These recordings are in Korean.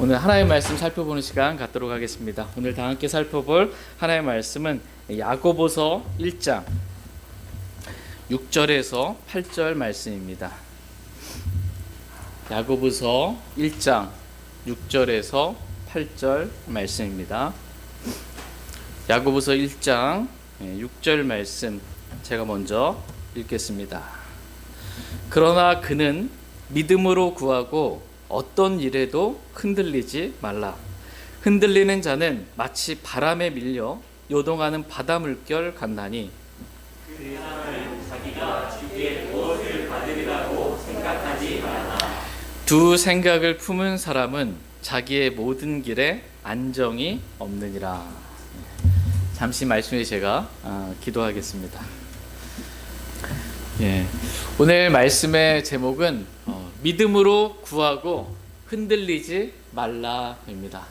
오늘 하나님의 말씀 살펴보는 시간 갖도록 하겠습니다. 오늘 다 함께 살펴볼 하나님의 말씀은 야고보서 1장 6절에서 8절 말씀입니다. 야고보서 1장 6절에서 8절 말씀입니다. 야고보서 1장 6절 말씀 제가 먼저 읽겠습니다. 그러나 그는 믿음으로 구하고 어떤 일에도 흔들리지 말라. 흔들리는 자는 마치 바람에 밀려 요동하는 바다 물결 같나니 그 사람은 자기가 주께 무엇을 받으리라고 생각하지 말라. 두 생각을 품은 사람은 자기의 모든 길에 안정이 없느니라. 잠시 말씀에 제가 기도하겠습니다. 오늘 말씀의 제목은 믿음으로 구하고 흔들리지 말라입니다.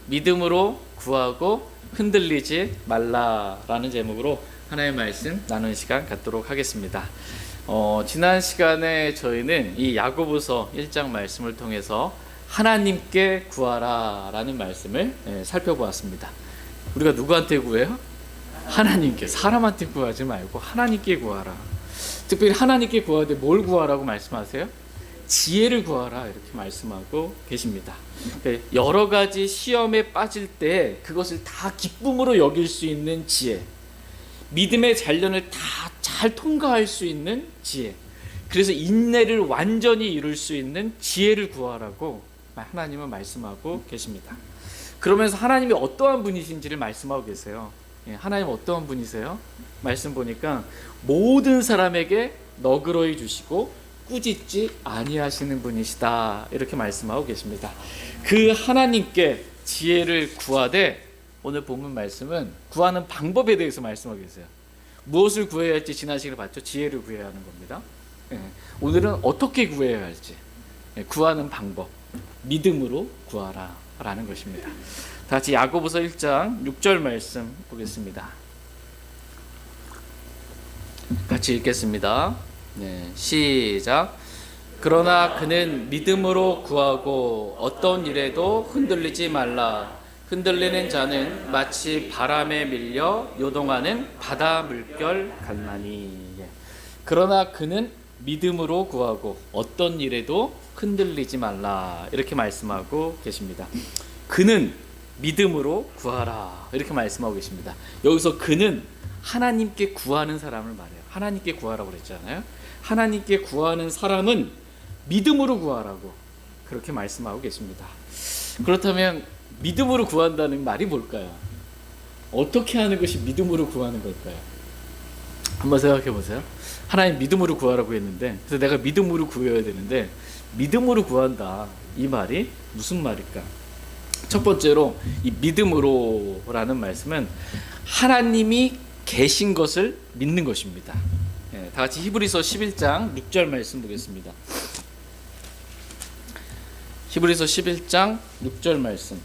믿음으로 구하고 흔들리지 말라라는 제목으로 하나님의 말씀 나누는 시간 갖도록 하겠습니다. 지난 시간에 저희는 이 야고보서 1장 말씀을 통해서 하나님께 구하라라는 말씀을 살펴보았습니다. 우리가 누구한테 구해요? 하나님께. 사람한테 구하지 말고 하나님께 구하라. 특별히 하나님께 구할 때 뭘 구하라고 말씀하세요? 지혜를 구하라 이렇게 말씀하고 계십니다. 여러 가지 시험에 빠질 때 그것을 다 기쁨으로 여길 수 있는 지혜, 믿음의 잔련을 다 잘 통과할 수 있는 지혜, 그래서 인내를 완전히 이룰 수 있는 지혜를 구하라고 하나님은 말씀하고 계십니다. 그러면서 하나님이 어떠한 분이신지를 말씀하고 계세요. 하나님 어떠한 분이세요? 말씀 보니까 모든 사람에게 너그러이 주시고 꾸짖지 아니하시는 분이시다 이렇게 말씀하고 계십니다. 그 하나님께 지혜를 구하되 오늘 본문 말씀은 구하는 방법에 대해서 말씀하고 계세요. 무엇을 구해야 할지 지난 시간에 봤죠? 지혜를 구해야 하는 겁니다. 오늘은 어떻게 구해야 할지, 구하는 방법, 믿음으로 구하라 라는 것입니다. 다 같이 야고보서 1장 6절 말씀 보겠습니다. 같이 읽겠습니다. 시작. 그러나 그는 믿음으로 구하고 어떤 일에도 흔들리지 말라. 흔들리는 자는 마치 바람에 밀려 요동하는 바다 물결 같나니. 그러나 그는 믿음으로 구하고 어떤 일에도 흔들리지 말라 이렇게 말씀하고 계십니다. 그는 믿음으로 구하라 이렇게 말씀하고 계십니다. 여기서 그는 하나님께 구하는 사람을 말해요. 하나님께 구하라고 그랬잖아요. 하나님께 구하는 사람은 믿음으로 구하라고 그렇게 말씀하고 계십니다. 그렇다면 믿음으로 구한다는 말이 뭘까요? 어떻게 하는 것이 믿음으로 구하는 걸까요? 한번 생각해 보세요. 하나님 믿음으로 구하라고 했는데, 그래서 내가 믿음으로 구해야 되는데 믿음으로 구한다 이 말이 무슨 말일까? 첫 번째로 이 믿음으로라는 말씀은 하나님이 계신 것을 믿는 것입니다. 다 같이 히브리서 11장 6절 말씀 보겠습니다. 히브리서 11장 6절 말씀.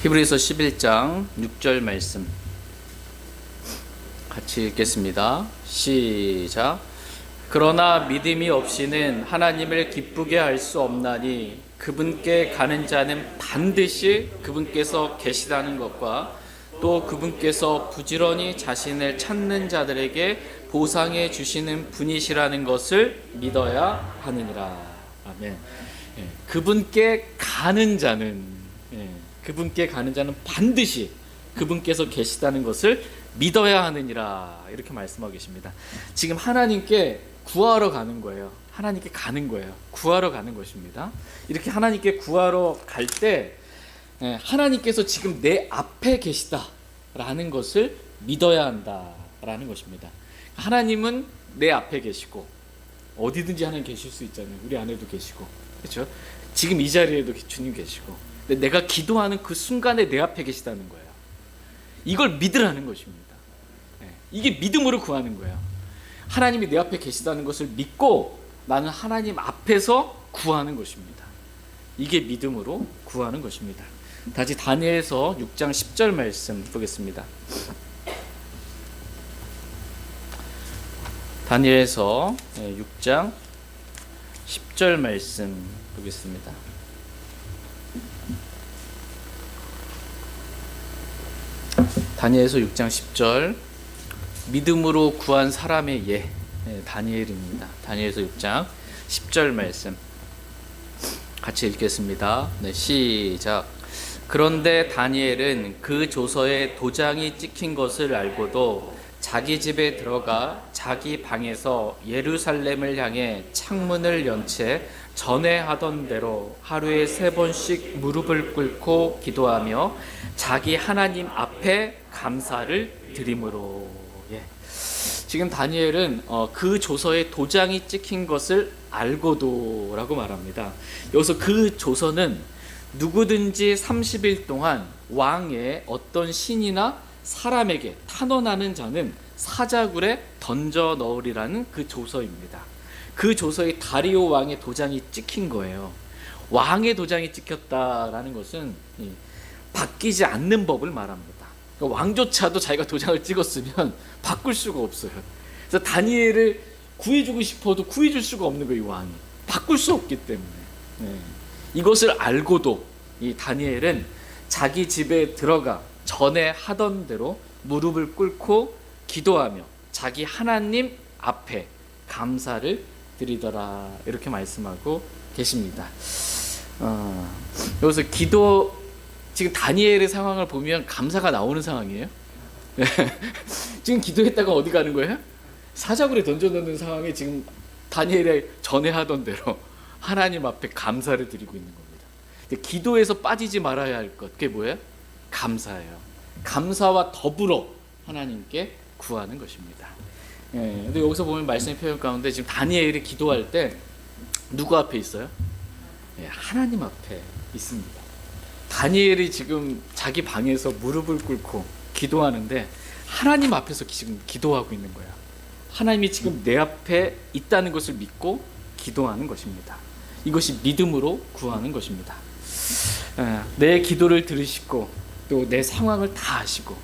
히브리서 11장 6절 말씀 같이 읽겠습니다. 시작. 그러나 믿음이 없이는 하나님을 기쁘게 할 수 없나니 그분께 가는 자는 반드시 그분께서 계시다는 것과 또 그분께서 부지런히 자신을 찾는 자들에게 보상해 주시는 분이시라는 것을 믿어야 하느니라. 아멘. 그분께 가는 자는 그분께 가는 자는 반드시 그분께서 계시다는 것을 믿어야 하느니라 이렇게 말씀하고 계십니다. 지금 하나님께 구하러 가는 거예요. 하나님께 가는 거예요. 구하러 가는 것입니다. 이렇게 하나님께 구하러 갈 때 하나님께서 지금 내 앞에 계시다라는 것을 믿어야 한다라는 것입니다. 하나님은 내 앞에 계시고 어디든지 하나님 계실 수 있잖아요. 우리 안에도 계시고, 그렇죠? 지금 이 자리에도 주님 계시고, 근데 내가 기도하는 그 순간에 내 앞에 계시다는 거예요. 이걸 믿으라는 것입니다. 이게 믿음으로 구하는 거예요. 하나님이 내 앞에 계시다는 것을 믿고 나는 하나님 앞에서 구하는 것입니다. 이게 믿음으로 구하는 것입니다. 다시 다니엘서 6장 10절 말씀 보겠습니다. 다니엘서 6장 10절 말씀 보겠습니다. 다니엘서 6장 10절. 믿음으로 구한 사람의 예. 네, 다니엘입니다. 다니엘서 6장 10절 말씀 같이 읽겠습니다. 네, 시작. 그런데 다니엘은 그 조서에 도장이 찍힌 것을 알고도 자기 집에 들어가 자기 방에서 예루살렘을 향해 창문을 연 채 전에 하던 대로 하루에 3번씩 무릎을 꿇고 기도하며 자기 하나님 앞에 감사를 드림으로. 예. 지금 다니엘은 그 조서에 도장이 찍힌 것을 알고도 라고 말합니다. 여기서 그 조서는 누구든지 30일 동안 왕의 어떤 신이나 사람에게 탄원하는 자는 사자굴에 던져 넣으리라는 그 조서입니다. 그 조서에 다리오 왕의 도장이 찍힌 거예요. 왕의 도장이 찍혔다라는 것은 바뀌지 않는 법을 말합니다. 그러니까 왕조차도 자기가 도장을 찍었으면 바꿀 수가 없어요. 그래서 다니엘을 구해주고 싶어도 구해줄 수가 없는 거예요. 이 왕이 바꿀 수 없기 때문에. 이것을 알고도 이 다니엘은 자기 집에 들어가 전에 하던 대로 무릎을 꿇고 기도하며 자기 하나님 앞에 감사를 드리더라, 이렇게 말씀하고 계십니다. 여기서 기도, 지금 다니엘의 상황을 보면 감사가 나오는 상황이에요. 지금 기도했다가 어디 가는 거예요? 사자굴에 던져놓는 상황에 지금 다니엘이 전에 하던 대로 하나님 앞에 감사를 드리고 있는 겁니다. 기도에서 빠지지 말아야 할 것, 그게 뭐예요? 감사예요. 감사와 더불어 하나님께 구하는 것입니다. 근데 여기서 보면 말씀의 표현 가운데 지금 다니엘이 기도할 때 누구 앞에 있어요? 하나님 앞에 있습니다. 다니엘이 지금 자기 방에서 무릎을 꿇고 기도하는데 하나님 앞에서 지금 기도하고 있는 거야. 하나님이 지금 내 앞에 있다는 것을 믿고 기도하는 것입니다. 이것이 믿음으로 구하는 것입니다. 내 기도를 들으시고 또 내 상황을 다 아시고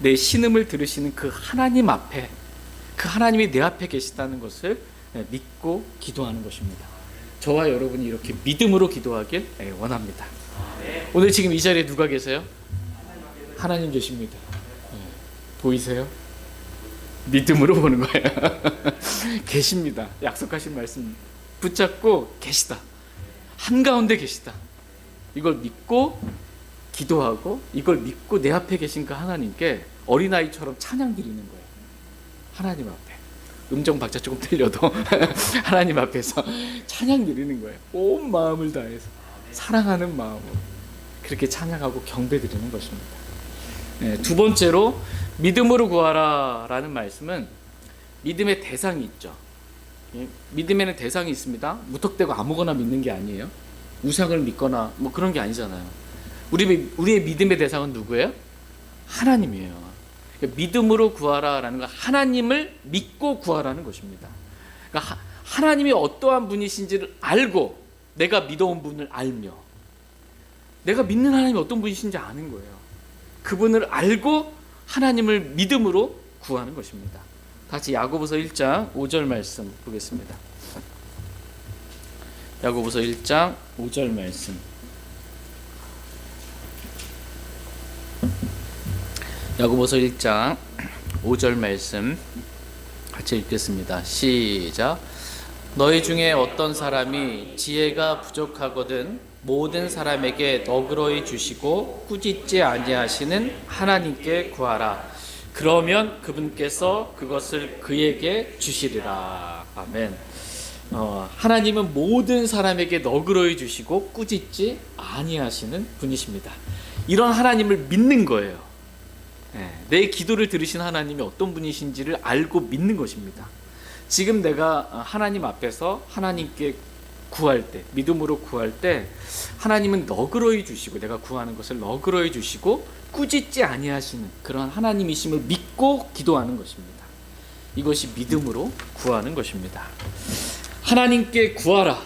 내 신음을 들으시는 그 하나님 앞에, 그 하나님이 내 앞에 계시다는 것을 믿고 기도하는 것입니다. 저와 여러분이 이렇게 믿음으로 기도하길 원합니다. 오늘 지금 이 자리에 누가 계세요? 하나님 계십니다. 보이세요? 믿음으로 보는 거예요. 계십니다. 약속하신 말씀 붙잡고 계시다. 한가운데 계시다. 이걸 믿고 기도하고 이걸 믿고 내 앞에 계신 그 하나님께 어린아이처럼 찬양 드리는 거예요. 하나님 앞에. 음정 박자 조금 틀려도 하나님 앞에서 찬양 드리는 거예요. 온 마음을 다해서 사랑하는 마음으로 그렇게 찬양하고 경배 드리는 것입니다. 두 번째로 믿음으로 구하라 라는 말씀은 믿음의 대상이 있죠. 믿음에는 대상이 있습니다. 무턱대고 아무거나 믿는 게 아니에요. 우상을 믿거나 뭐 그런 게 아니잖아요. 우리의 믿음의 대상은 누구예요? 하나님이에요. 그러니까 믿음으로 구하라라는 건 하나님을 믿고 구하라는 것입니다. 그러니까 하나님이 어떠한 분이신지를 알고 내가 믿어온 분을 알며 내가 믿는 하나님이 어떤 분이신지 아는 거예요. 그분을 알고 하나님을 믿음으로 구하는 것입니다. 같이 야고보서 1장 5절 말씀 보겠습니다. 야고보서 1장 5절 말씀. 야고보서 1장 5절 말씀 같이 읽겠습니다. 시작. 너희 중에 어떤 사람이 지혜가 부족하거든 모든 사람에게 너그러이 주시고 꾸짖지 아니하시는 하나님께 구하라. 그러면 그분께서 그것을 그에게 주시리라. 아멘. 하나님은 모든 사람에게 너그러이 주시고 꾸짖지 아니하시는 분이십니다. 이런 하나님을 믿는 거예요. 내 기도를 들으신 하나님이 어떤 분이신지를 알고 믿는 것입니다. 지금 내가 하나님 앞에서 하나님께 구할 때, 믿음으로 구할 때 하나님은 너그러이 주시고 내가 구하는 것을 너그러이 주시고 꾸짖지 아니하시는 그런 하나님이심을 믿고 기도하는 것입니다. 이것이 믿음으로 구하는 것입니다. 하나님께 구하라.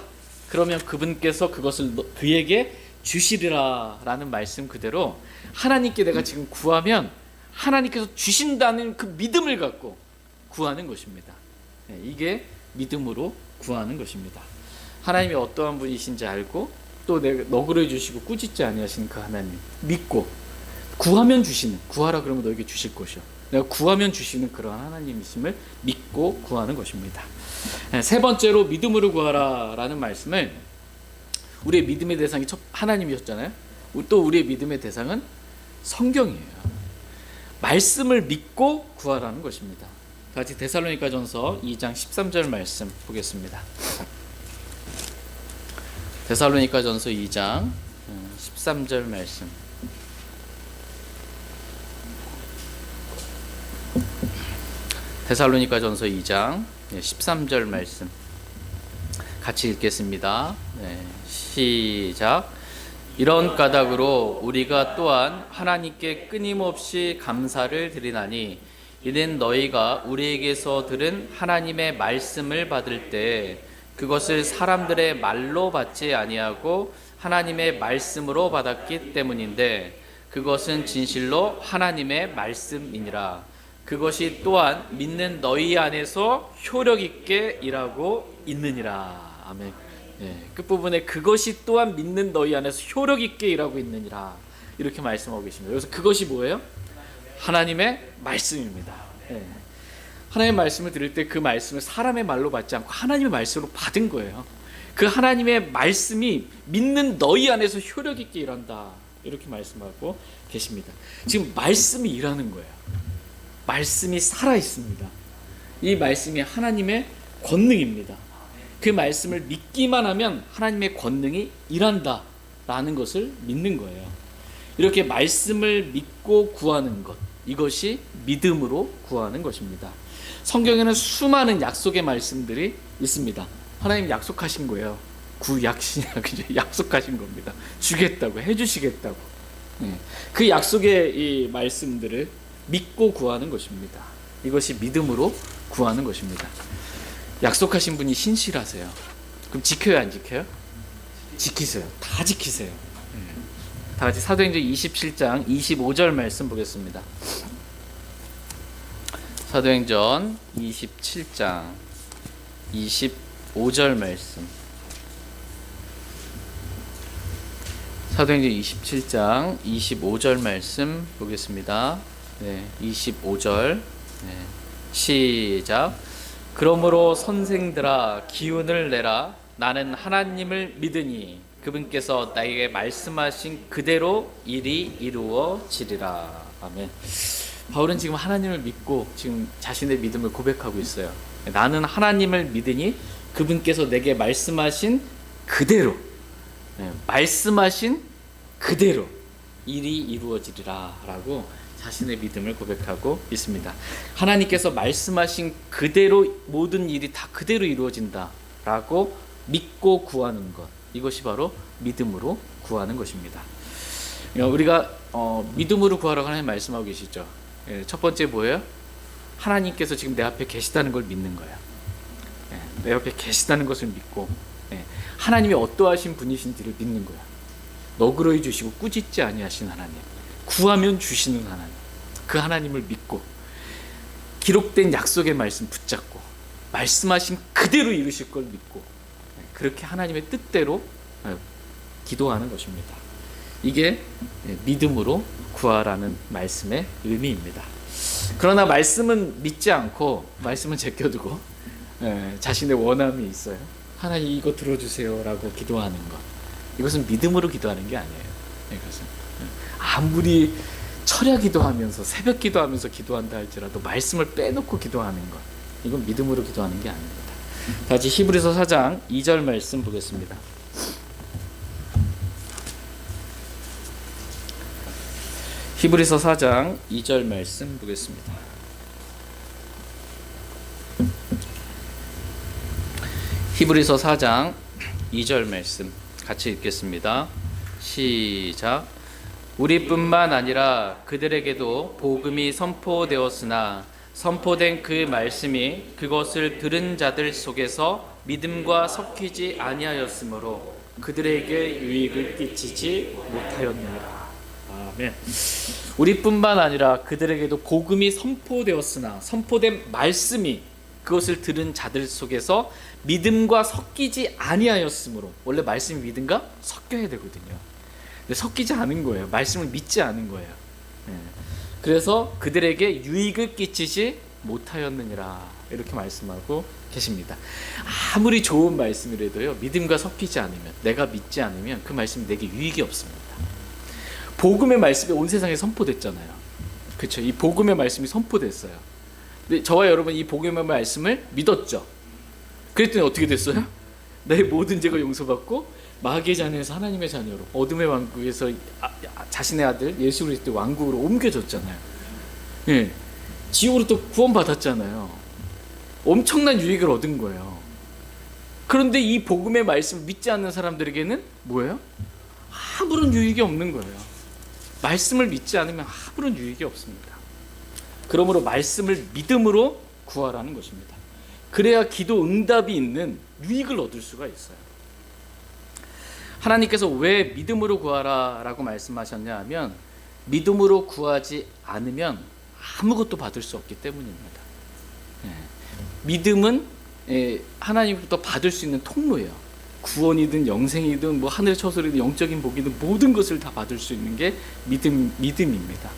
그러면 그분께서 그것을 그에게 주시리라 라는 말씀 그대로 하나님께 내가 지금 구하면 하나님께서 주신다는 그 믿음을 갖고 구하는 것입니다. 이게 믿음으로 구하는 것입니다. 하나님이 어떠한 분이신지 알고 또 내가 너그러워 주시고 꾸짖지 아니하시는 그 하나님 믿고 구하면 주시는, 구하라 그러면 너에게 주실 것이요, 내가 구하면 주시는 그러한 하나님이심을 믿고 구하는 것입니다. 세 번째로 믿음으로 구하라라는 말씀을, 우리의 믿음의 대상이 하나님이셨잖아요. 또 우리의 믿음의 대상은 성경이에요. 말씀을 믿고 구하라는 것입니다. 같이 데살로니가전서 2장 13절 말씀 보겠습니다. 데살로니가전서 2장 13절 말씀. 데살로니가전서 2장 13절 말씀 같이 읽겠습니다. 시작. 이런 까닭으로 우리가 또한 하나님께 끊임없이 감사를 드리나니 이는 너희가 우리에게서 들은 하나님의 말씀을 받을 때 그것을 사람들의 말로 받지 아니하고 하나님의 말씀으로 받았기 때문인데 그것은 진실로 하나님의 말씀이니라. 그것이 또한 믿는 너희 안에서 효력 있게 일하고 있느니라. 아멘. 끝부분에 그것이 또한 믿는 너희 안에서 효력 있게 일하고 있느니라 이렇게 말씀하고 계십니다. 그래서 그것이 뭐예요? 하나님의 말씀입니다. 하나님의 말씀을 들을 때 그 말씀을 사람의 말로 받지 않고 하나님의 말씀으로 받은 거예요. 그 하나님의 말씀이 믿는 너희 안에서 효력 있게 일한다 이렇게 말씀하고 계십니다. 지금 말씀이 일하는 거예요. 말씀이 살아 있습니다. 이 말씀이 하나님의 권능입니다. 그 말씀을 믿기만 하면 하나님의 권능이 일한다 라는 것을 믿는 거예요. 이렇게 말씀을 믿고 구하는 것, 이것이 믿음으로 구하는 것입니다. 성경에는 수많은 약속의 말씀들이 있습니다. 하나님 약속하신 거예요. 약속하신 겁니다. 주겠다고, 해주시겠다고. 그 약속의 이 말씀들을 믿고 구하는 것입니다. 이것이 믿음으로 구하는 것입니다. 약속하신 분이 신실하세요. 그럼 지켜요, 안 지켜요? 지키세요. 다 지키세요. 다 같이 사도행전 27장 25절 말씀 보겠습니다. 사도행전 27장 25절 말씀. 사도행전 27장 25절 말씀 보겠습니다. 25절. 시작. 그러므로 선생들아 기운을 내라. 나는 하나님을 믿으니 그분께서 나에게 말씀하신 그대로 일이 이루어지리라. 아멘. 바울은 지금 하나님을 믿고 지금 자신의 믿음을 고백하고 있어요. 나는 하나님을 믿으니 그분께서 내게 말씀하신 그대로, 말씀하신 그대로 일이 이루어지리라 라고 자신의 믿음을 고백하고 있습니다. 하나님께서 말씀하신 그대로 모든 일이 다 그대로 이루어진다 라고 믿고 구하는 것, 이것이 바로 믿음으로 구하는 것입니다. 우리가 믿음으로 구하라고 하나님 말씀하고 계시죠. 첫 번째 뭐예요? 하나님께서 지금 내 앞에 계시다는 걸 믿는 거예요. 내 앞에 계시다는 것을 믿고 하나님이 어떠하신 분이신지를 믿는 거예요. 너그러이 주시고 꾸짖지 아니하신 하나님, 구하면 주시는 하나님, 그 하나님을 믿고 기록된 약속의 말씀 붙잡고 말씀하신 그대로 이루실 걸 믿고 그렇게 하나님의 뜻대로 기도하는 것입니다. 이게 믿음으로 구하라는 말씀의 의미입니다. 그러나 말씀은 믿지 않고 말씀은 제껴두고 자신의 원함이 있어요. 하나님 이거 들어주세요 라고 기도하는 것, 이것은 믿음으로 기도하는 게 아니에요. 이것은 아무리 철야 기도하면서 새벽 기도하면서 기도한다 할지라도 말씀을 빼놓고 기도하는 것, 이건 믿음으로 기도하는 게 아닙니다. 다시 히브리서 4장 2절 말씀 보겠습니다. 히브리서 4장 2절 말씀 보겠습니다. 히브리서 4장 2절 말씀 같이 읽겠습니다. 시작. 우리뿐만 아니라 그들에게도 복음이 선포되었으나 선포된 그 말씀이 그것을 들은 자들 속에서 믿음과 섞이지 아니하였으므로 그들에게 유익을 끼치지 못하였느니라. 아멘. 우리뿐만 아니라 그들에게도 복음이 선포되었으나 선포된 말씀이 그것을 들은 자들 속에서 믿음과 섞이지 아니하였으므로. 원래 말씀이 믿음과 섞여야 되거든요. 근데 섞이지 않은 거예요. 말씀을 믿지 않은 거예요. 그래서 그들에게 유익을 끼치지 못하였느니라 이렇게 말씀하고 계십니다. 아무리 좋은 말씀이라도요, 믿음과 섞이지 않으면, 내가 믿지 않으면 그 말씀이 내게 유익이 없습니다. 복음의 말씀이 온 세상에 선포됐잖아요. 그렇죠? 이 복음의 말씀이 선포됐어요. 근데 저와 여러분 이 복음의 말씀을 믿었죠. 그랬더니 어떻게 됐어요? 내 모든 죄가 용서받고 마귀의 자녀에서 하나님의 자녀로, 어둠의 왕국에서 자신의 아들 예수 그리스도의 왕국으로 옮겨졌잖아요. 예, 지옥으로 또 구원받았잖아요. 엄청난 유익을 얻은 거예요. 그런데 이 복음의 말씀을 믿지 않는 사람들에게는 뭐예요? 아무런 유익이 없는 거예요. 말씀을 믿지 않으면 아무런 유익이 없습니다. 그러므로 말씀을 믿음으로 구하라는 것입니다. 그래야 기도 응답이 있는 유익을 얻을 수가 있어요. 하나님께서 왜 믿음으로 구하라 라고 말씀하셨냐 하면, 믿음으로 구하지 않으면 아무것도 받을 수 없기 때문입니다. 믿음은 하나님부터 받을 수 있는 통로예요. 구원이든 영생이든 뭐 하늘의 처소이든 영적인 복이든 모든 것을 다 받을 수 있는 게 믿음입니다.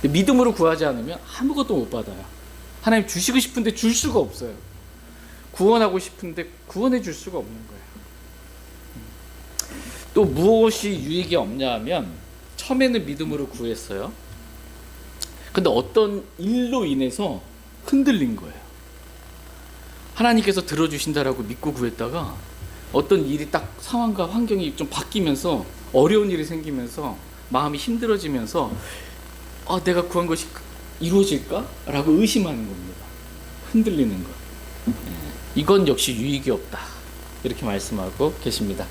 믿음으로 구하지 않으면 아무것도 못 받아요. 하나님 주시고 싶은데 줄 수가 없어요. 구원하고 싶은데 구원해 줄 수가 없는 거예요. 또 무엇이 유익이 없냐 하면, 처음에는 믿음으로 구했어요. 근데 어떤 일로 인해서 흔들린 거예요. 하나님께서 들어주신다라고 믿고 구했다가 어떤 일이 딱 상황과 환경이 좀 바뀌면서 어려운 일이 생기면서 마음이 힘들어지면서 내가 구한 것이 이루어질까? 라고 의심하는 겁니다. 흔들리는 것. 이건 역시 유익이 없다. 이렇게 말씀하고 계십니다.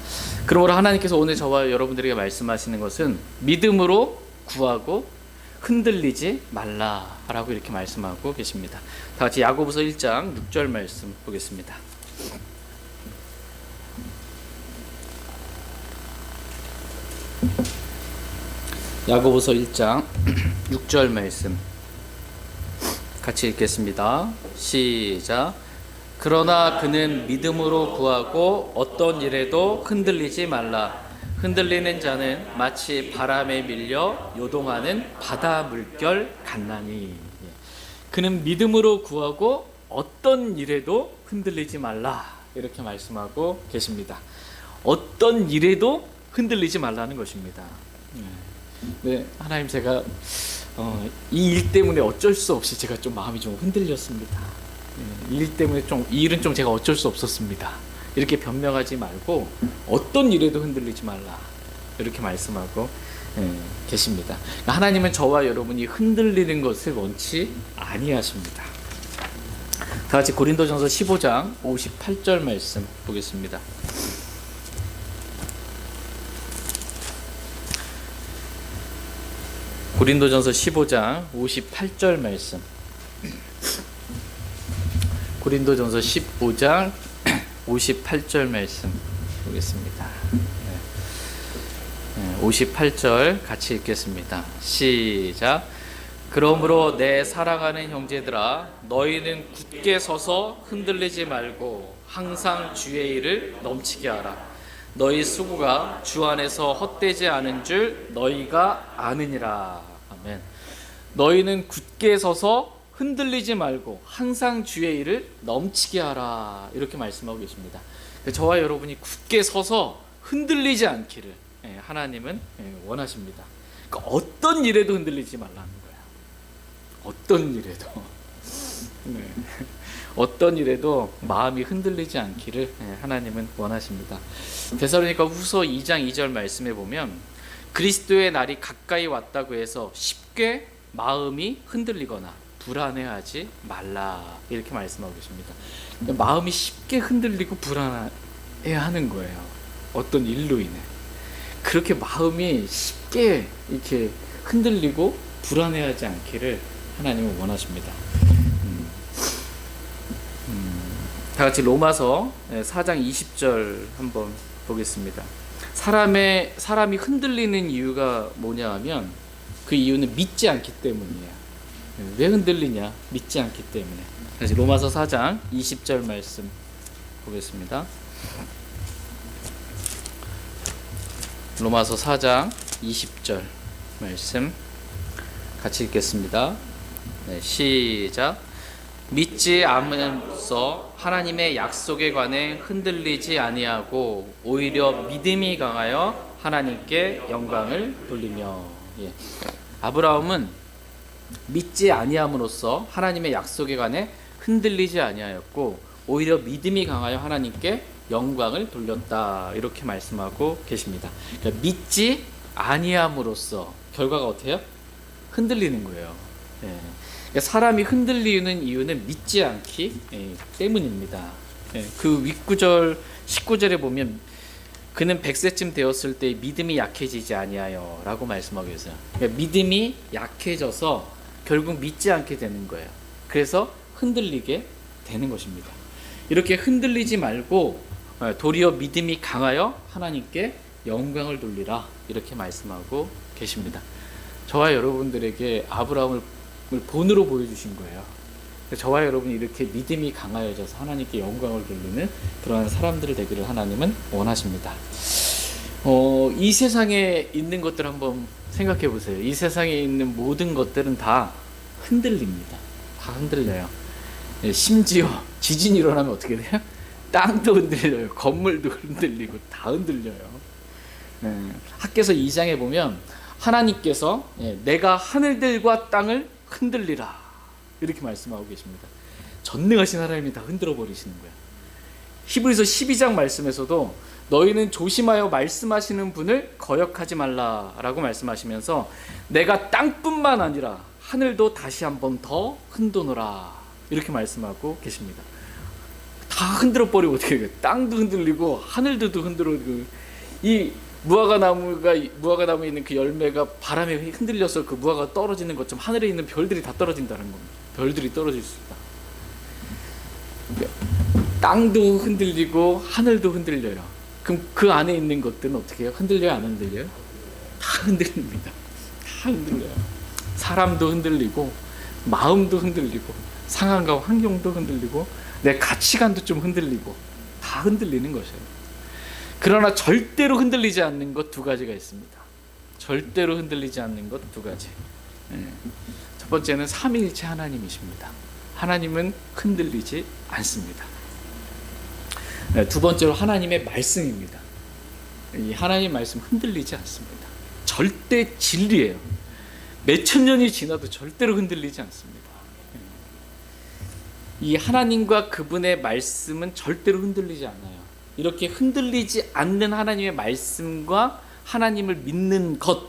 그러므로 하나님께서 오늘 저와 여러분들에게 말씀하시는 것은 믿음으로 구하고 흔들리지 말라라고 이렇게 말씀하고 계십니다. 다 같이 야고보서 1장 6절 말씀 보겠습니다. 야고보서 1장 6절 말씀 같이 읽겠습니다. 시작. 그러나 그는 믿음으로 구하고 어떤 일에도 흔들리지 말라. 흔들리는 자는 마치 바람에 밀려 요동하는 바다 물결 같나니. 그는 믿음으로 구하고 어떤 일에도 흔들리지 말라. 이렇게 말씀하고 계십니다. 어떤 일에도 흔들리지 말라는 것입니다. 네, 하나님, 제가 이 일 때문에 어쩔 수 없이 제가 좀 마음이 좀 흔들렸습니다. 이 일 때문에 이 일은 좀 제가 어쩔 수 없었습니다. 이렇게 변명하지 말고 어떤 일에도 흔들리지 말라. 이렇게 말씀하고 계십니다. 하나님은 저와 여러분이 흔들리는 것을 원치 아니하십니다. 다 같이 고린도전서 15장 58절 말씀 보겠습니다. 고린도전서 15장 58절 말씀. 고린도전서 15장 58절 말씀 보겠습니다. 58절 같이 읽겠습니다. 시작. 그러므로 내 사랑하는 형제들아, 너희는 굳게 서서 흔들리지 말고 항상 주의 일을 넘치게 하라. 너희 수고가 주 안에서 헛되지 않은 줄 너희가 아느니라. 아멘. 너희는 굳게 서서 흔들리지 말고 항상 주의 일을 넘치게 하라. 이렇게 말씀하고 계십니다. 저와 여러분이 굳게 서서 흔들리지 않기를 하나님은 원하십니다. 그러니까 어떤 일에도 흔들리지 말라는 거예요. 어떤 일에도. 네. 어떤 일에도 마음이 흔들리지 않기를 하나님은 원하십니다. 데살로니가 후서 2장 2절 말씀에 보면, 그리스도의 날이 가까이 왔다고 해서 쉽게 마음이 흔들리거나 불안해하지 말라. 이렇게 말씀하고 계십니다. 마음이 쉽게 흔들리고 불안해하는 거예요. 어떤 일로 인해. 그렇게 마음이 쉽게 이렇게 흔들리고 불안해하지 않기를 하나님은 원하십니다. 다 같이 로마서 4장 20절 한번 보겠습니다. 사람이 흔들리는 이유가 뭐냐 하면, 그 이유는 믿지 않기 때문이에요. 왜 흔들리냐? 믿지 않기 때문에. 다시 로마서 4장 20절 말씀 보겠습니다. 로마서 4장 20절 말씀 같이 읽겠습니다. 네, 시작. 믿지 않음으로써 하나님의 약속에 관해 흔들리지 아니하고 오히려 믿음이 강하여 하나님께 영광을 돌리며. 예. 아브라함은 믿지 아니함으로써 하나님의 약속에 관해 흔들리지 아니하였고 오히려 믿음이 강하여 하나님께 영광을 돌렸다, 이렇게 말씀하고 계십니다. 그러니까 믿지 아니함으로써 결과가 어때요? 흔들리는 거예요. 예. 그러니까 사람이 흔들리는 이유는 믿지 않기 때문입니다. 예. 그 윗구절 19절에 보면 그는 100세쯤 되었을 때 믿음이 약해지지 아니하여 라고 말씀하고 계세요. 그러니까 믿음이 약해져서 결국 믿지 않게 되는 거예요. 그래서 흔들리게 되는 것입니다. 이렇게 흔들리지 말고 도리어 믿음이 강하여 하나님께 영광을 돌리라, 이렇게 말씀하고 계십니다. 저와 여러분들에게 아브라함을 본으로 보여주신 거예요. 저와 여러분이 이렇게 믿음이 강하여져서 하나님께 영광을 돌리는 그러한 사람들을 되기를 하나님은 원하십니다. 이 세상에 있는 것들 한번 생각해 보세요. 이 세상에 있는 모든 것들은 다 흔들립니다. 다 흔들려요. 심지어 지진이 일어나면 어떻게 돼요? 땅도 흔들려요. 건물도 흔들리고 다 흔들려요. 학개서 2장에 보면 하나님께서 내가 하늘들과 땅을 흔들리라, 이렇게 말씀하고 계십니다. 전능하신 하나님이 다 흔들어 버리시는 거예요. 히브리서 12장 말씀에서도 너희는 조심하여 말씀하시는 분을 거역하지 말라라고 말씀하시면서 내가 땅뿐만 아니라 하늘도 다시 한번 더 흔드노라, 이렇게 말씀하고 계십니다. 다 흔들어 버리고 어떻게 해요? 땅도 흔들리고 하늘도 흔들리고, 이 무화과나무에 있는 그 열매가 바람에 흔들려서 그 무화과가 떨어지는 것처럼 하늘에 있는 별들이 다 떨어진다는 겁니다. 별들이 떨어질 수 있다. 땅도 흔들리고 하늘도 흔들려요. 그럼 그 안에 있는 것들은 어떻게 해요? 흔들려요, 안 흔들려요? 다 흔들립니다. 다 흔들려요. 사람도 흔들리고 마음도 흔들리고 상황과 환경도 흔들리고 내 가치관도 좀 흔들리고 다 흔들리는 것이에요. 그러나 절대로 흔들리지 않는 것 두 가지가 있습니다. 절대로 흔들리지 않는 것 두 가지. 첫 번째는 삼위일체 하나님이십니다. 하나님은 흔들리지 않습니다. 두 번째로 하나님의 말씀입니다. 이 하나님의 말씀 흔들리지 않습니다. 절대 진리예요. 몇천 년이 지나도 절대로 흔들리지 않습니다. 이 하나님과 그분의 말씀은 절대로 흔들리지 않아요. 이렇게 흔들리지 않는 하나님의 말씀과 하나님을 믿는 것,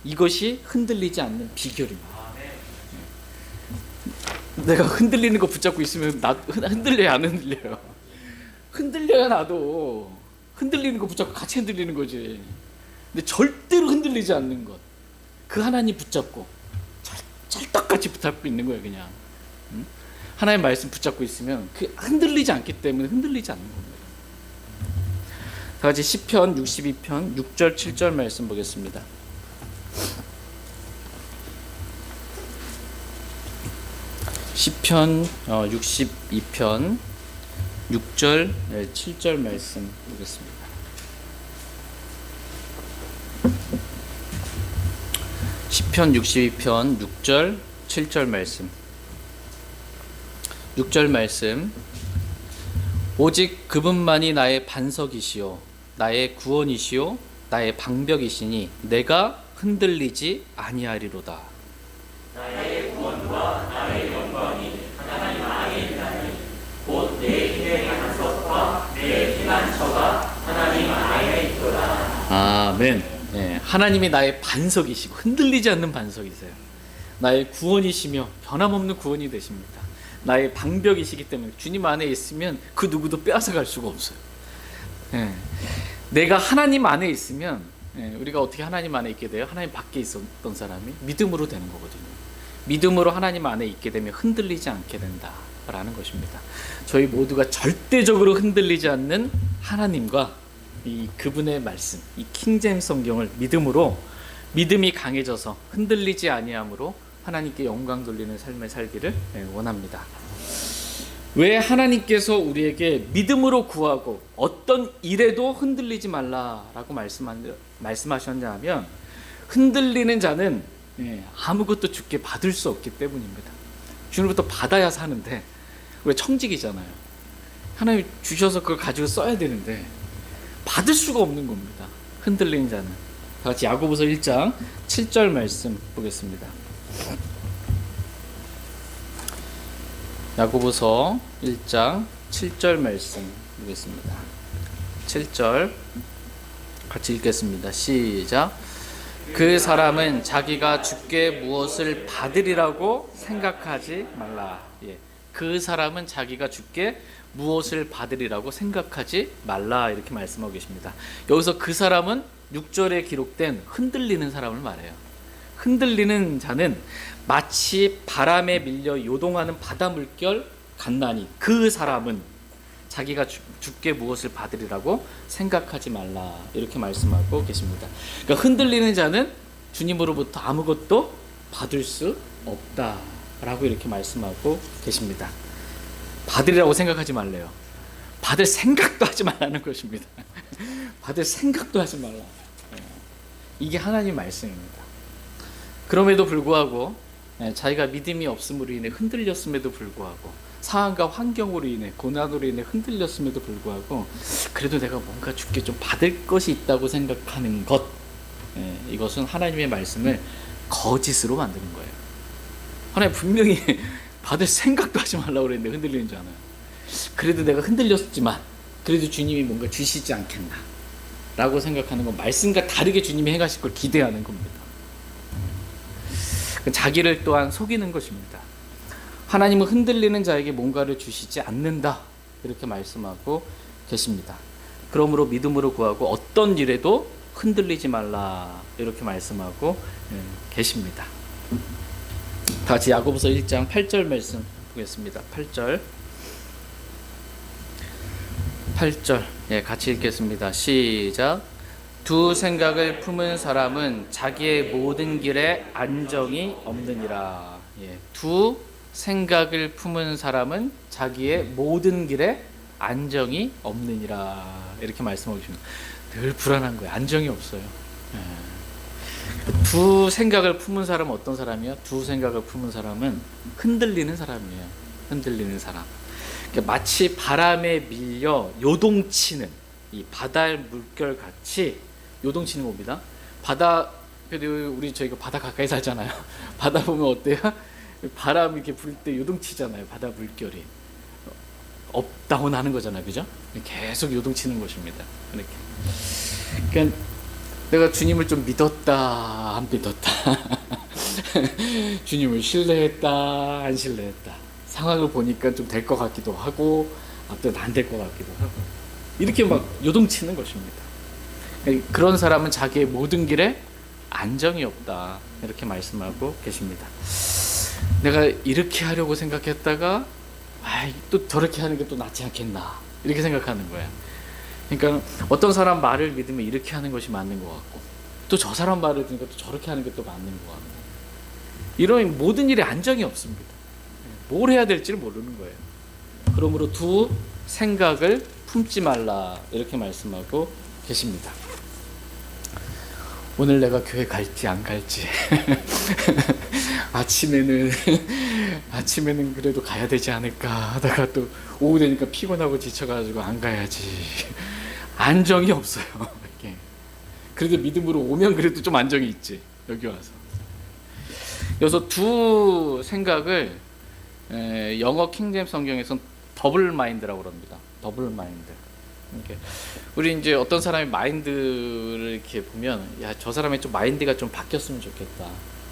이것이 흔들리지 않는 비결입니다. 내가 흔들리는 거 붙잡고 있으면 나 흔들려요, 안 흔들려요? 흔들려야 나도 흔들리는 거 붙잡고 같이 흔들리는 거지. 근데 절대로 흔들리지 않는 것, 그 하나님 붙잡고 찰떡같이 붙잡고 있는 거예요. 그냥 하나님 말씀 붙잡고 있으면 그 흔들리지 않기 때문에 흔들리지 않는 겁니다. 다 같이 시편 62편 6절 7절 말씀 보겠습니다. 시편 62편 6절 7절 말씀 보겠습니다. 시편 62편 6절 7절 말씀. 6절 말씀. 오직 그분만이 나의 반석이시요 나의 구원이시요 나의 방벽이시니 내가 흔들리지 아니하리로다. 나의 구원과 나의 영광이 하나님 안에 있나니 곧 내 힘의 반석과 내 피난처가 하나님 안에 있도다. 아멘. 네, 하나님이 나의 반석이시고 흔들리지 않는 반석이세요. 나의 구원이시며 변함없는 구원이 되십니다. 나의 방벽이시기 때문에 주님 안에 있으면 그 누구도 빼앗아갈 수가 없어요. 네. 내가 하나님 안에 있으면 우리가 어떻게 하나님 안에 있게 돼요? 하나님 밖에 있었던 사람이 믿음으로 되는 거거든요. 믿음으로 하나님 안에 있게 되면 흔들리지 않게 된다라는 것입니다. 저희 모두가 절대적으로 흔들리지 않는 하나님과 이 그분의 말씀, 이 킹제임스 성경을 믿음으로, 믿음이 강해져서 흔들리지 아니함으로 하나님께 영광 돌리는 삶을 살기를 원합니다. 왜 하나님께서 우리에게 믿음으로 구하고 어떤 일에도 흔들리지 말라라고 말씀하셨냐 하면, 흔들리는 자는 아무것도 주께 받을 수 없기 때문입니다. 주님부터 받아야 사는데, 왜 청직이잖아요. 하나님 주셔서 그걸 가지고 써야 되는데 받을 수가 없는 겁니다. 흔들리는 자는. 다 같이 야고보서 1장 7절 말씀 보겠습니다. 야고보서 1장 7절 말씀 보겠습니다. 7절 같이 읽겠습니다. 시작. 그 사람은 자기가 주께 무엇을 받으리라고 생각하지 말라. 그 사람은 자기가 주께 무엇을 받으리라고 생각하지 말라, 이렇게 말씀하고 계십니다. 여기서 그 사람은 6절에 기록된 흔들리는 사람을 말해요. 흔들리는 자는 마치 바람에 밀려 요동하는 바다 물결 같나니 그 사람은 자기가 주께 무엇을 받으리라고 생각하지 말라, 이렇게 말씀하고 계십니다. 그러니까 흔들리는 자는 주님으로부터 아무것도 받을 수 없다라고 이렇게 말씀하고 계십니다. 받으리라고 생각하지 말래요. 받을 생각도 하지 말라는 것입니다. 받을 생각도 하지 말라. 이게 하나님 말씀입니다. 그럼에도 불구하고 자기가 믿음이 없음으로 인해 흔들렸음에도 불구하고, 상황과 환경으로 인해, 고난으로 인해 흔들렸음에도 불구하고, 그래도 내가 뭔가 주께 좀 받을 것이 있다고 생각하는 것, 이것은 하나님의 말씀을 거짓으로 만드는 거예요. 하나님 분명히 받을 생각도 하지 말라고 그랬는데 흔들리는 줄 알아요. 그래도 내가 흔들렸지만 그래도 주님이 뭔가 주시지 않겠나 라고 생각하는 건 말씀과 다르게 주님이 행하실 걸 기대하는 겁니다. 자기를 또한 속이는 것입니다. 하나님은 흔들리는 자에게 뭔가를 주시지 않는다, 이렇게 말씀하고 계십니다. 그러므로 믿음으로 구하고 어떤 일에도 흔들리지 말라, 이렇게 말씀하고 계십니다. 다 같이 야고보서 1장 8절 말씀 보겠습니다. 8절 같이 읽겠습니다. 시작. 두 생각을 품은 사람은 자기의 모든 길에 안정이 없느니라. 두 생각을 품은 사람은 자기의 모든 길에 안정이 없느니라, 이렇게 말씀하고 계십니다. 늘 불안한 거예요. 안정이 없어요. 두 생각을 품은 사람은 어떤 사람이요? 두 생각을 품은 사람은 흔들리는 사람이에요. 흔들리는 사람. 그러니까 마치 바람에 밀려 요동치는 이 바다의 물결 같이 요동치는 겁니다. 바다, 저희가 바다 가까이 살잖아요. 바다 보면 어때요? 바람이 이렇게 불 때 요동치잖아요. 바다 물결이 업다운 하는 거잖아요, 그죠? 계속 요동치는 것입니다. 이렇게. 그러니까 내가 주님을 좀 믿었다, 안 믿었다. 주님을 신뢰했다, 안 신뢰했다. 상황을 보니까 좀 될 것 같기도 하고, 또 안 될 것 같기도 하고, 이렇게 막 요동치는 것입니다. 그런 사람은 자기의 모든 길에 안정이 없다, 이렇게 말씀하고 계십니다. 내가 이렇게 하려고 생각했다가 또 저렇게 하는 게 또 낫지 않겠나, 이렇게 생각하는 거야. 그러니까 어떤 사람 말을 믿으면 이렇게 하는 것이 맞는 것 같고, 또 저 사람 말을 들으니까 또 저렇게 하는 게 또 맞는 것 같고, 이런 모든 일에 안정이 없습니다. 뭘 해야 될지를 모르는 거예요. 그러므로 두 생각을 품지 말라, 이렇게 말씀하고 계십니다. 오늘 내가 교회 갈지 안 갈지 아침에는 그래도 가야 되지 않을까 하다가 또 오후 되니까 피곤하고 지쳐가지고 안 가야지. 안정이 없어요. 이렇게. 그래도 믿음으로 오면 그래도 좀 안정이 있지, 여기 와서. 그래서 두 생각을 영어 킹제임스 성경에서는 더블 마인드라고 합니다. 더블 마인드. 이렇게 우리 이제 어떤 사람이 마인드를 이렇게 보면, 야, 저 사람의 좀 마인드가 좀 바뀌었으면 좋겠다,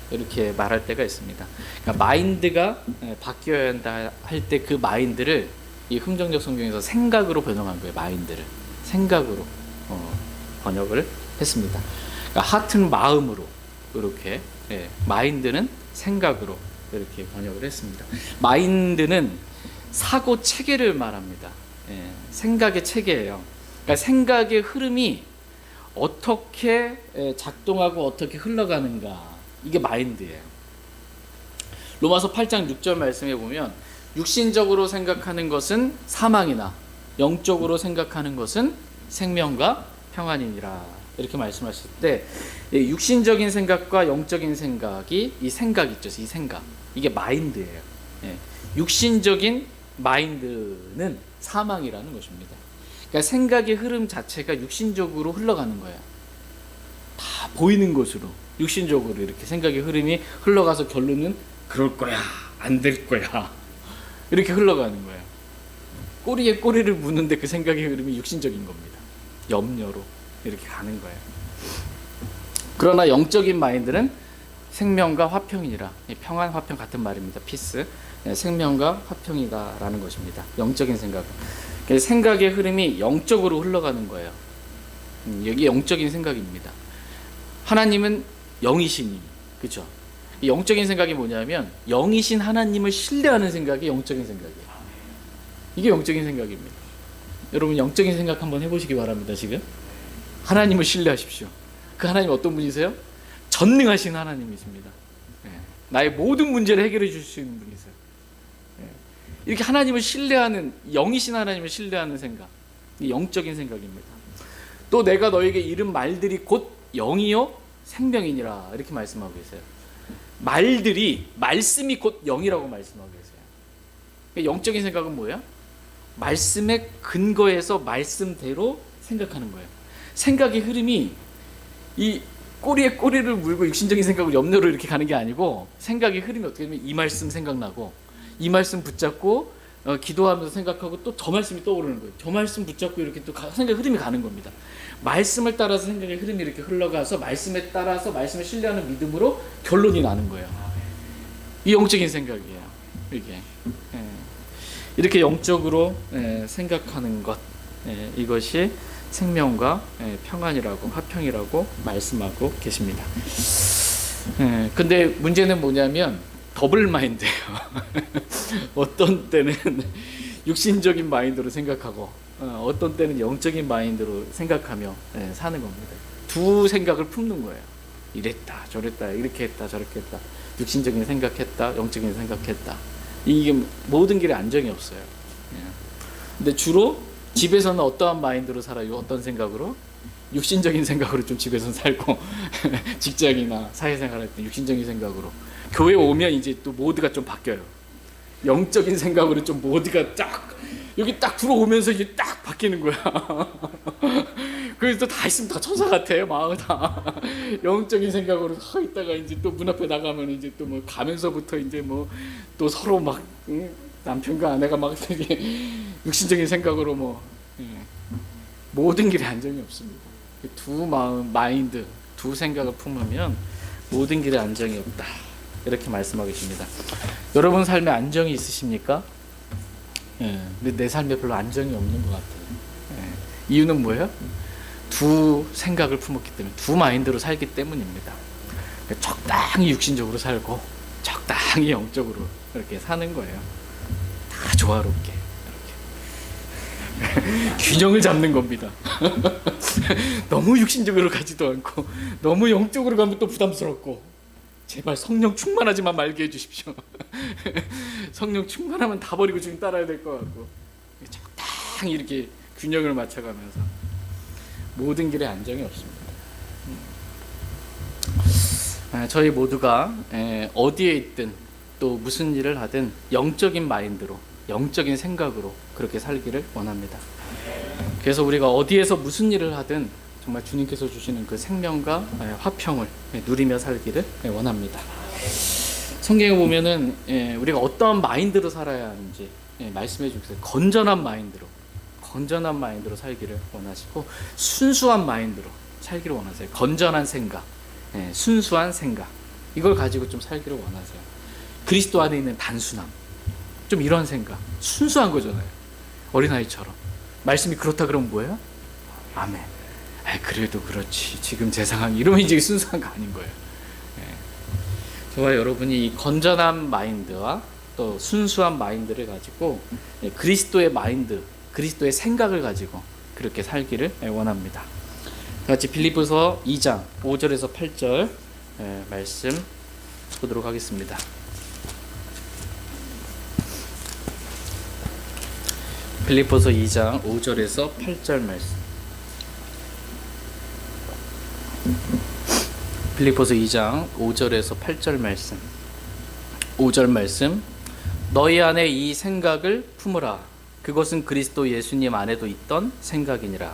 이렇게 말할 때가 있습니다. 그러니까 마인드가 바뀌어야 한다 할 때 그 마인드를 이 흥정적 성경에서 생각으로 번역한 거예요. 마인드를 생각으로 번역을 했습니다. 그러니까 하트는 마음으로, 이렇게 마인드는 생각으로 이렇게 번역을 했습니다. 마인드는 사고 체계를 말합니다. 생각의 체계예요. 그러니까 생각의 흐름이 어떻게 작동하고 어떻게 흘러가는가, 이게 마인드예요. 로마서 8장 6절 말씀해 보면 육신적으로 생각하는 것은 사망이나 영적으로 생각하는 것은 생명과 평안이니라. 이렇게 말씀하실 때 육신적인 생각과 영적인 생각이 이 생각 있죠. 이 생각. 이게 마인드예요. 육신적인 마인드는 사망이라는 것입니다. 그러니까 생각의 흐름 자체가 육신적으로 흘러가는 거예요. 다 보이는 것으로 육신적으로 이렇게 생각의 흐름이 흘러가서 결론은 그럴 거야, 안 될 거야, 이렇게 흘러가는 거예요. 꼬리에 꼬리를 무는데 그 생각의 흐름이 육신적인 겁니다. 염려로 이렇게 가는 거예요. 그러나 영적인 마인드는 생명과 화평이니라. 평안, 화평 같은 말입니다. 피스. 생명과 화평이다라는 것입니다. 영적인 생각. 생각의 흐름이 영적으로 흘러가는 거예요. 여기 영적인 생각입니다. 하나님은 영이시니, 그렇죠? 영적인 생각이 뭐냐면 영이신 하나님을 신뢰하는 생각이 영적인 생각이에요. 이게 영적인 생각입니다. 여러분 영적인 생각 한번 해보시기 바랍니다. 지금 하나님을 신뢰하십시오. 그 하나님 어떤 분이세요? 전능하신 하나님이십니다. 나의 모든 문제를 해결해 줄 수 있는 분이세요. 이렇게 하나님을 신뢰하는, 영이신 하나님을 신뢰하는 생각, 영적인 생각입니다. 또 내가 너에게 이른 말들이 곧 영이요 생명이니라. 이렇게 말씀하고 계세요. 말들이, 말씀이 곧 영이라고 말씀하고 계세요. 영적인 생각은 뭐예요? 말씀의 근거에서 말씀대로 생각하는 거예요. 생각의 흐름이 이 꼬리에 꼬리를 물고 육신적인 생각을 염려로 이렇게 가는 게 아니고, 생각의 흐름이 어떻게 되면 이 말씀 생각나고, 이 말씀 붙잡고 기도하면서 생각하고 또 저 말씀이 떠오르는 거예요. 저 말씀 붙잡고 이렇게 또 생각의 흐름이 가는 겁니다. 말씀을 따라서 생각의 흐름이 이렇게 흘러가서 말씀에 따라서 말씀을 신뢰하는 믿음으로 결론이 나는 거예요. 이 영적인 생각이에요. 이게 이렇게 영적으로 생각하는 것, 이것이 생명과 평안이라고, 화평이라고 말씀하고 계십니다. 근데 문제는 뭐냐면 더블 마인드예요. 어떤 때는 육신적인 마인드로 생각하고 어떤 때는 영적인 마인드로 생각하며 사는 겁니다. 두 생각을 품는 거예요. 이랬다 저랬다, 이렇게 했다 저렇게 했다, 육신적인 생각했다, 영적인 생각했다. 이게 모든 길에 안정이 없어요. 근데 주로 집에서는 어떠한 마인드로 살아요? 어떤 생각으로? 육신적인 생각으로 좀 집에서 살고 직장이나 사회생활 할 때 육신적인 생각으로, 교회 오면 이제 또 모드가 좀 바뀌어요. 영적인 생각으로 좀 모드가 딱 여기 딱 들어오면서 이게 딱 바뀌는 거야. 그래서 또 다 있으면 다 천사 같아. 막 다 영적인 생각으로 서 있다가 이제 또 문 앞에 나가면 이제 또 뭐 가면서부터 이제 뭐 또 서로 막 남편과 아내가 막 되게 육신적인 생각으로 뭐 모든 길에 안정이 없습니다. 두 마음, 마인드, 두 생각을 품으면 모든 길에 안정이 없다. 이렇게 말씀하고 계십니다. 여러분 삶에 안정이 있으십니까? 근데 내 삶에 별로 안정이 없는 것 같아요. 이유는 뭐예요? 두 생각을 품었기 때문에, 두 마인드로 살기 때문입니다. 적당히 육신적으로 살고 적당히 영적으로 이렇게 사는 거예요. 다 조화롭게 이렇게 균형을 잡는 겁니다. 너무 육신적으로 가지도 않고 너무 영적으로 가면 또 부담스럽고, 제발 성령 충만하지만 말게 해주십시오. 성령 충만하면 다 버리고 주님 따라야 될 것 같고, 적당히 이렇게 균형을 맞춰가면서 모든 길에 안정이 없습니다. 저희 모두가 어디에 있든 또 무슨 일을 하든 영적인 마인드로, 영적인 생각으로 그렇게 살기를 원합니다. 그래서 우리가 어디에서 무슨 일을 하든 정말 주님께서 주시는 그 생명과 화평을 누리며 살기를 원합니다. 성경에 보면은 우리가 어떠한 마인드로 살아야 하는지 말씀해 주세요. 건전한 마인드로 살기를 원하시고, 순수한 마인드로 살기를 원하세요. 건전한 생각, 순수한 생각, 이걸 가지고 좀 살기를 원하세요. 그리스도 안에 있는 단순함, 좀 이런 생각, 순수한 거잖아요. 어린아이처럼. 말씀이 그렇다 그러면 뭐예요? 아멘. 그래도 그렇지, 지금 제 상황이 이러면 이제 순수한 거 아닌 거예요. 저와 여러분이 이 건전한 마인드와 또 순수한 마인드를 가지고 그리스도의 마인드, 그리스도의 생각을 가지고 그렇게 살기를 원합니다. 같이 빌립보서 2장 5절에서 8절 말씀 보도록 하겠습니다. 빌립보서 2장 5절에서 8절 말씀. 빌립보서 2장 5절에서 8절 말씀. 5절 말씀. 너희 안에 이 생각을 품으라. 그것은 그리스도 예수님 안에도 있던 생각이니라.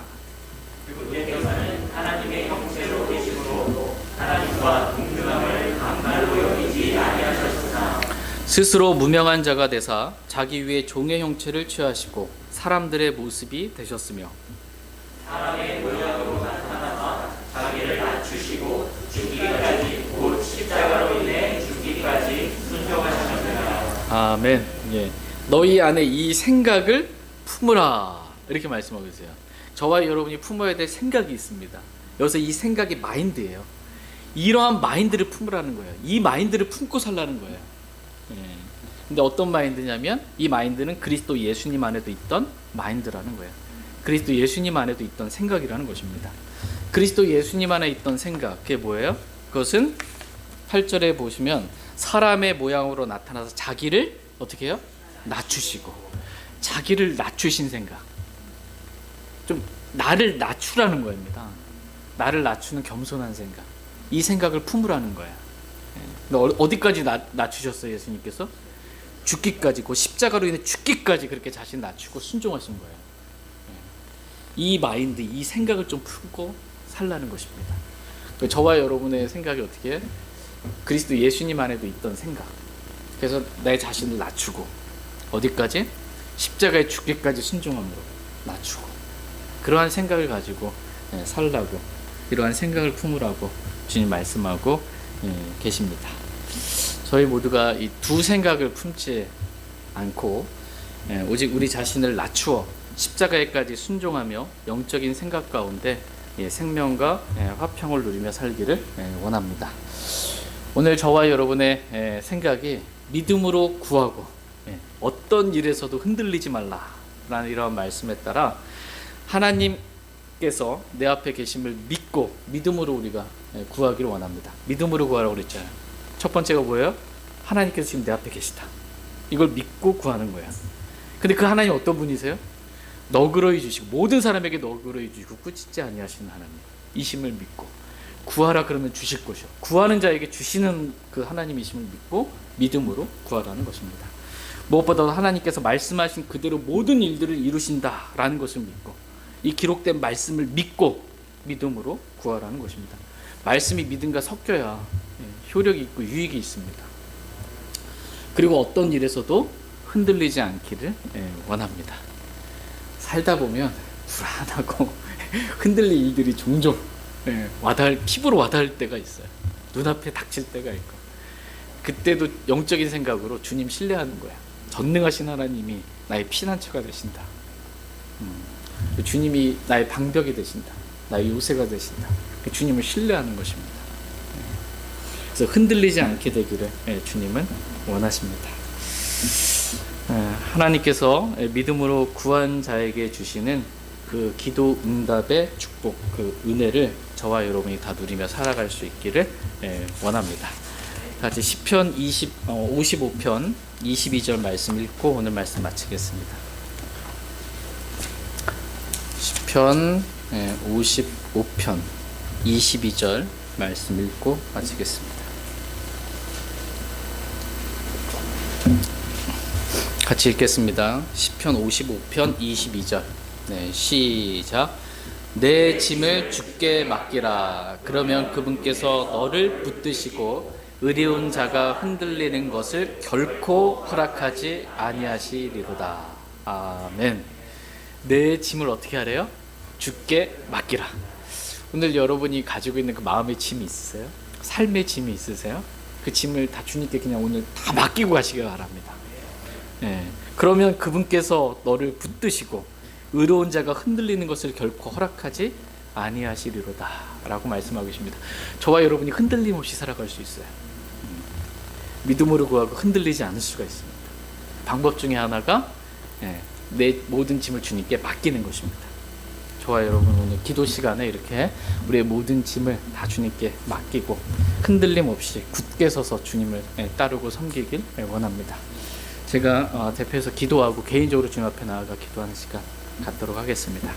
그분께서는 하나님의 형체로 계심으로 하나님과 동등함을 강날로 여기지 아니하셨으나 스스로 무명한 자가 되사 자기 위에 종의 형체를 취하시고 사람들의 모습이 되셨으며 사람의 모양으로 나타나사 자기를 낮추시고 죽기까지 곧 십자가로 인해 죽기까지 순종하셨느니라. 아멘. 예. 너희 안에 이 생각을 품으라. 이렇게 말씀하고 있어요. 저와 여러분이 품어야 될 생각이 있습니다. 여기서 이 생각이 마인드예요. 이러한 마인드를 품으라는 거예요. 이 마인드를 품고 살라는 거예요. 예. 근데 어떤 마인드냐면 이 마인드는 그리스도 예수님 안에도 있던 마인드라는 거예요. 그리스도 예수님 안에도 있던 생각이라는 것입니다. 그리스도 예수님 안에 있던 생각, 그게 뭐예요? 그것은 8절에 보시면 사람의 모양으로 나타나서 자기를 어떻게 해요? 낮추시고, 자기를 낮추신 생각. 좀 나를 낮추라는 겁니다. 나를 낮추는 겸손한 생각. 이 생각을 품으라는 거야. 근데 어디까지 낮추셨어요, 예수님께서? 죽기까지, 그 십자가로 인해 죽기까지 그렇게 자신 낮추고 순종하신 거예요. 이 마인드, 이 생각을 좀 품고 살라는 것입니다. 저와 여러분의 생각이 어떻게 해? 그리스도 예수님 안에도 있던 생각. 그래서 내 자신을 낮추고 어디까지? 십자가에 죽기까지 순종함으로 낮추고 그러한 생각을 가지고 살라고, 이러한 생각을 품으라고 주님 말씀하고 계십니다. 저희 모두가 이 두 생각을 품지 않고 오직 우리 자신을 낮추어 십자가에까지 순종하며 영적인 생각 가운데 생명과 화평을 누리며 살기를 원합니다. 오늘 저와 여러분의 생각이 믿음으로 구하고 어떤 일에서도 흔들리지 말라라는 이런 말씀에 따라 하나님께서 내 앞에 계심을 믿고 믿음으로 우리가 구하기를 원합니다. 믿음으로 구하라고 그랬잖아요. 첫 번째가 뭐예요? 하나님께서 지금 내 앞에 계시다. 이걸 믿고 구하는 거야. 근데 그 하나님 어떤 분이세요? 너그러이 주시고 모든 사람에게 너그러이 주시고 꾸짖지 아니하시는 하나님. 이심을 믿고 구하라 그러면 주실 것이요. 구하는 자에게 주시는 그 하나님이심을 믿고 믿음으로 구하라는 것입니다. 무엇보다도 하나님께서 말씀하신 그대로 모든 일들을 이루신다라는 것을 믿고 이 기록된 말씀을 믿고 믿음으로 구하라는 것입니다. 말씀이 믿음과 섞여야 효력이 있고 유익이 있습니다. 그리고 어떤 일에서도 흔들리지 않기를 원합니다. 살다 보면 불안하고 흔들릴 일들이 종종 피부로 와닿을 때가 있어요. 눈앞에 닥칠 때가 있고 그때도 영적인 생각으로 주님 신뢰하는 거야. 전능하신 하나님이 나의 피난처가 되신다. 주님이 나의 방벽이 되신다. 나의 요새가 되신다. 주님을 신뢰하는 것입니다. 그래서 흔들리지 않게 되기를 주님은 원하십니다. 하나님께서 믿음으로 구한 자에게 주시는 그 기도 응답의 축복, 그 은혜를 저와 여러분이 다 누리며 살아갈 수 있기를 원합니다. 같이 시편 55편 22절 말씀 읽고 오늘 말씀 마치겠습니다. 시편 55편 22절 말씀 읽고 마치겠습니다. 같이 읽겠습니다. 시편 55편 22절. 시작. 내 짐을 주께 맡기라. 그러면 그분께서 너를 붙드시고 의로운 자가 흔들리는 것을 결코 허락하지 아니하시리로다. 아멘. 내 짐을 어떻게 하래요? 주께 맡기라. 오늘 여러분이 가지고 있는 그 마음의 짐이 있으세요? 삶의 짐이 있으세요? 그 짐을 다 주님께 그냥 오늘 다 맡기고 가시기 바랍니다. 그러면 그분께서 너를 붙드시고 의로운 자가 흔들리는 것을 결코 허락하지 아니하시리로다 라고 말씀하고 계십니다. 저와 여러분이 흔들림 없이 살아갈 수 있어요. 믿음으로 구하고 흔들리지 않을 수가 있습니다. 방법 중에 하나가 내 모든 짐을 주님께 맡기는 것입니다. 저와 여러분 오늘 기도 시간에 이렇게 우리의 모든 짐을 다 주님께 맡기고 흔들림 없이 굳게 서서 주님을 따르고 섬기길 원합니다. 제가 대표해서 기도하고 개인적으로 주님 앞에 나아가 기도하는 시간 갖도록 하겠습니다.